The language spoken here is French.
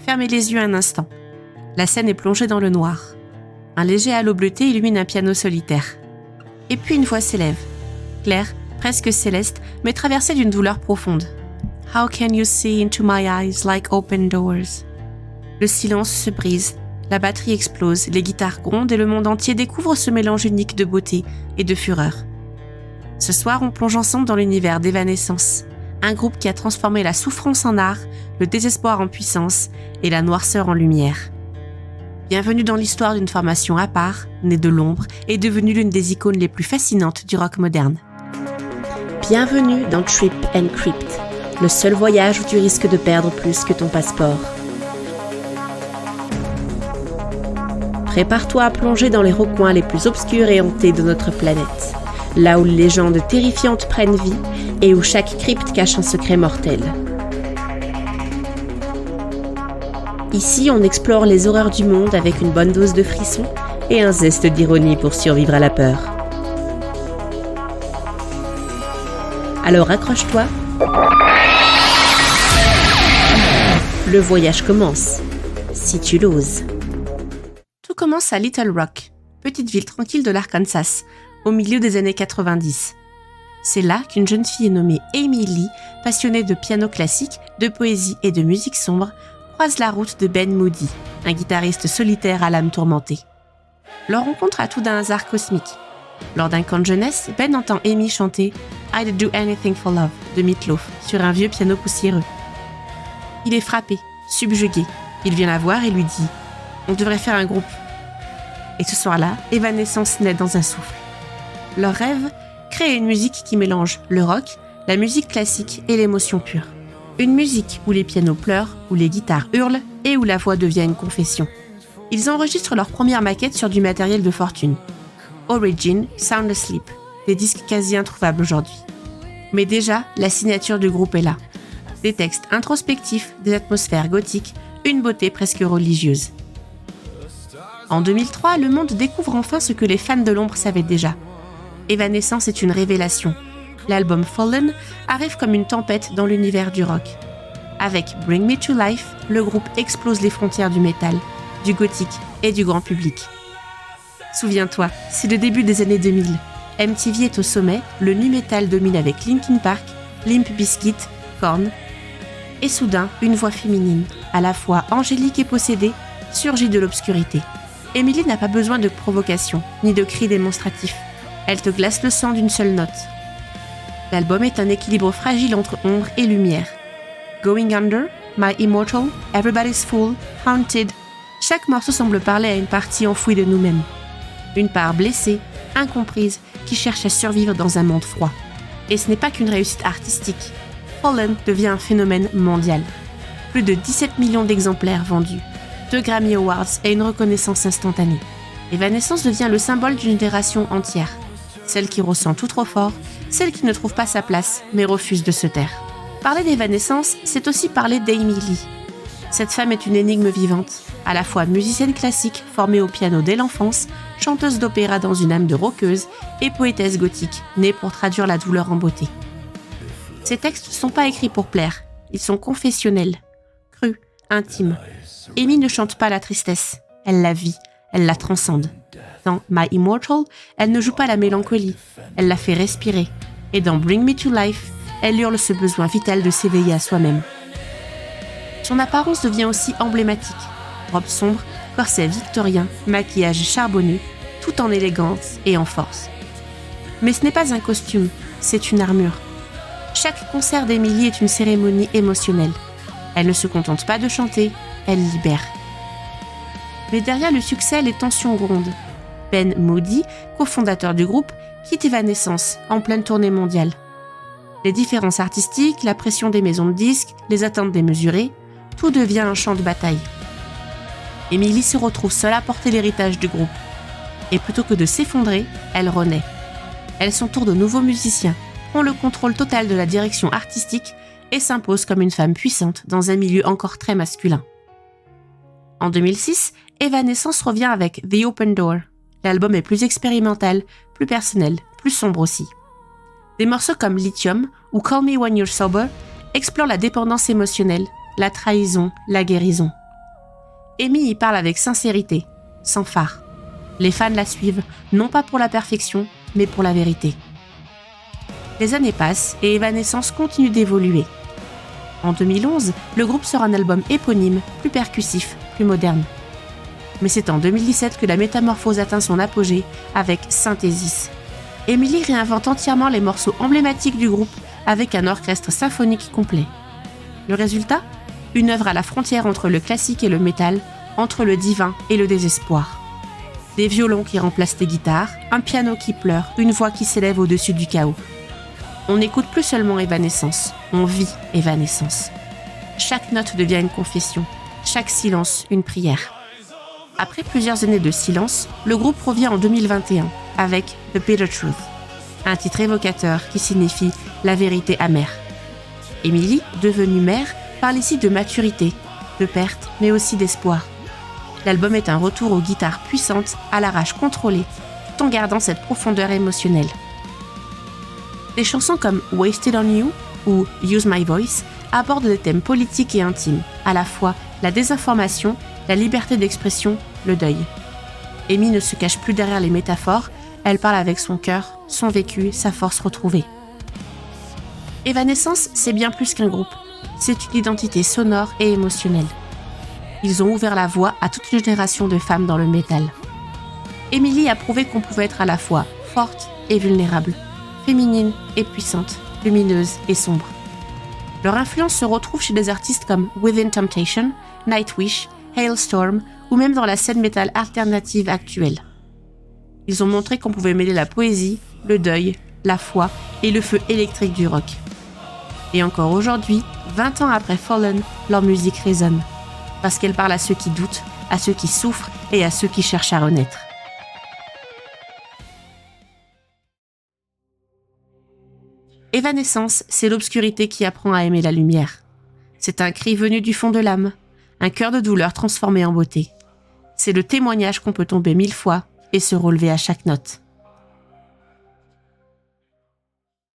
Fermez les yeux un instant. La scène est plongée dans le noir. Un léger halo bleuté illumine un piano solitaire. Et puis une voix s'élève. Claire, presque céleste, mais traversée d'une douleur profonde. « How can you see into my eyes like open doors ?» Le silence se brise, la batterie explose, les guitares grondent et le monde entier découvre ce mélange unique de beauté et de fureur. Ce soir, on plonge ensemble dans l'univers d'Evanescence, un groupe qui a transformé la souffrance en art, le désespoir en puissance et la noirceur en lumière. Bienvenue dans l'histoire d'une formation à part, née de l'ombre et devenue l'une des icônes les plus fascinantes du rock moderne. Bienvenue dans Trip and Crypt, le seul voyage où tu risques de perdre plus que ton passeport. Prépare-toi à plonger dans les recoins les plus obscurs et hantés de notre planète, là où les légendes terrifiantes prennent vie et où chaque crypte cache un secret mortel. Ici, on explore les horreurs du monde avec une bonne dose de frissons et un zeste d'ironie pour survivre à la peur. Alors accroche-toi. Le voyage commence, si tu l'oses. Tout commence à Little Rock, petite ville tranquille de l'Arkansas, au milieu des années 90. C'est là qu'une jeune fille nommée Amy Lee, passionnée de piano classique, de poésie et de musique sombre, croise la route de Ben Moody, un guitariste solitaire à l'âme tourmentée. Leur rencontre a tout d'un hasard cosmique. Lors d'un camp de jeunesse, Ben entend Amy chanter « I'd do anything for love » de Meat Loaf sur un vieux piano poussiéreux. Il est frappé, subjugué. Il vient la voir et lui dit « On devrait faire un groupe ». Et ce soir-là, Evanescence naît dans un souffle. Leur rêve, créer une musique qui mélange le rock, la musique classique et l'émotion pure. Une musique où les pianos pleurent, où les guitares hurlent et où la voix devient une confession. Ils enregistrent leur première maquette sur du matériel de fortune. Origin, Sound Asleep, des disques quasi introuvables aujourd'hui. Mais déjà, la signature du groupe est là. Des textes introspectifs, des atmosphères gothiques, une beauté presque religieuse. En 2003, le monde découvre enfin ce que les fans de l'ombre savaient déjà. Evanescence est une révélation. L'album Fallen arrive comme une tempête dans l'univers du rock. Avec Bring Me to Life, le groupe explose les frontières du métal, du gothique et du grand public. Souviens-toi, c'est le début des années 2000. MTV est au sommet, le nu metal domine avec Linkin Park, Limp Bizkit, Korn. Et soudain, une voix féminine, à la fois angélique et possédée, surgit de l'obscurité. Emily n'a pas besoin de provocation, ni de cris démonstratifs. Elle te glace le sang d'une seule note. L'album est un équilibre fragile entre ombre et lumière. Going Under, My Immortal, Everybody's Fool, Haunted, chaque morceau semble parler à une partie enfouie de nous-mêmes. Une part blessée, incomprise, qui cherche à survivre dans un monde froid. Et ce n'est pas qu'une réussite artistique. Fallen devient un phénomène mondial. Plus de 17 millions d'exemplaires vendus, 2 Grammy Awards et une reconnaissance instantanée. Evanescence devient le symbole d'une génération entière. Celle qui ressent tout trop fort, celle qui ne trouve pas sa place, mais refuse de se taire. Parler d'Evanescence, c'est aussi parler d'Amy Lee. Cette femme est une énigme vivante, à la fois musicienne classique, formée au piano dès l'enfance, chanteuse d'opéra dans une âme de rockeuse, et poétesse gothique, née pour traduire la douleur en beauté. Ces textes ne sont pas écrits pour plaire, ils sont confessionnels, crus, intimes. Amy ne chante pas la tristesse, elle la vit, elle la transcende. Dans My Immortal, elle ne joue pas la mélancolie, elle la fait respirer. Et dans Bring Me to Life, elle hurle ce besoin vital de s'éveiller à soi-même. Son apparence devient aussi emblématique. Robe sombre, corset victorien, maquillage charbonneux, tout en élégance et en force. Mais ce n'est pas un costume, c'est une armure. Chaque concert d'Emily est une cérémonie émotionnelle. Elle ne se contente pas de chanter, elle libère. Mais derrière le succès, les tensions grondent. Ben Moody, cofondateur du groupe, quitte Evanescence en pleine tournée mondiale. Les différences artistiques, la pression des maisons de disques, les attentes démesurées, tout devient un champ de bataille. Emily se retrouve seule à porter l'héritage du groupe. Et plutôt que de s'effondrer, elle renaît. Elle s'entoure de nouveaux musiciens, prend le contrôle total de la direction artistique et s'impose comme une femme puissante dans un milieu encore très masculin. En 2006, Evanescence revient avec The Open Door. L'album est plus expérimental, plus personnel, plus sombre aussi. Des morceaux comme Lithium ou Call Me When You're Sober explorent la dépendance émotionnelle, la trahison, la guérison. Amy y parle avec sincérité, sans phare. Les fans la suivent, non pas pour la perfection, mais pour la vérité. Les années passent et Evanescence continue d'évoluer. En 2011, le groupe sort un album éponyme, plus percussif, plus moderne. Mais c'est en 2017 que la métamorphose atteint son apogée avec Synthesis. Emily réinvente entièrement les morceaux emblématiques du groupe avec un orchestre symphonique complet. Le résultat ? Une œuvre à la frontière entre le classique et le métal, entre le divin et le désespoir. Des violons qui remplacent des guitares, un piano qui pleure, une voix qui s'élève au-dessus du chaos. On n'écoute plus seulement Evanescence, on vit Evanescence. Chaque note devient une confession, chaque silence une prière. Après plusieurs années de silence, le groupe revient en 2021 avec The Bitter Truth, un titre évocateur qui signifie la vérité amère. Emily, devenue mère, parle ici de maturité, de perte, mais aussi d'espoir. L'album est un retour aux guitares puissantes, à la rage contrôlée, tout en gardant cette profondeur émotionnelle. Des chansons comme Wasted on You ou Use My Voice abordent des thèmes politiques et intimes, à la fois la désinformation, la liberté d'expression, le deuil. Amy ne se cache plus derrière les métaphores, elle parle avec son cœur, son vécu, sa force retrouvée. Evanescence, c'est bien plus qu'un groupe, c'est une identité sonore et émotionnelle. Ils ont ouvert la voie à toute une génération de femmes dans le métal. Emily a prouvé qu'on pouvait être à la fois forte et vulnérable, féminine et puissante, lumineuse et sombre. Leur influence se retrouve chez des artistes comme Within Temptation, Nightwish, Hailstorm ou même dans la scène métal alternative actuelle. Ils ont montré qu'on pouvait mêler la poésie, le deuil, la foi et le feu électrique du rock. Et encore aujourd'hui, 20 ans après Fallen, leur musique résonne. Parce qu'elle parle à ceux qui doutent, à ceux qui souffrent et à ceux qui cherchent à renaître. Evanescence, c'est l'obscurité qui apprend à aimer la lumière. C'est un cri venu du fond de l'âme, un cœur de douleur transformé en beauté. C'est le témoignage qu'on peut tomber 1000 fois et se relever à chaque note.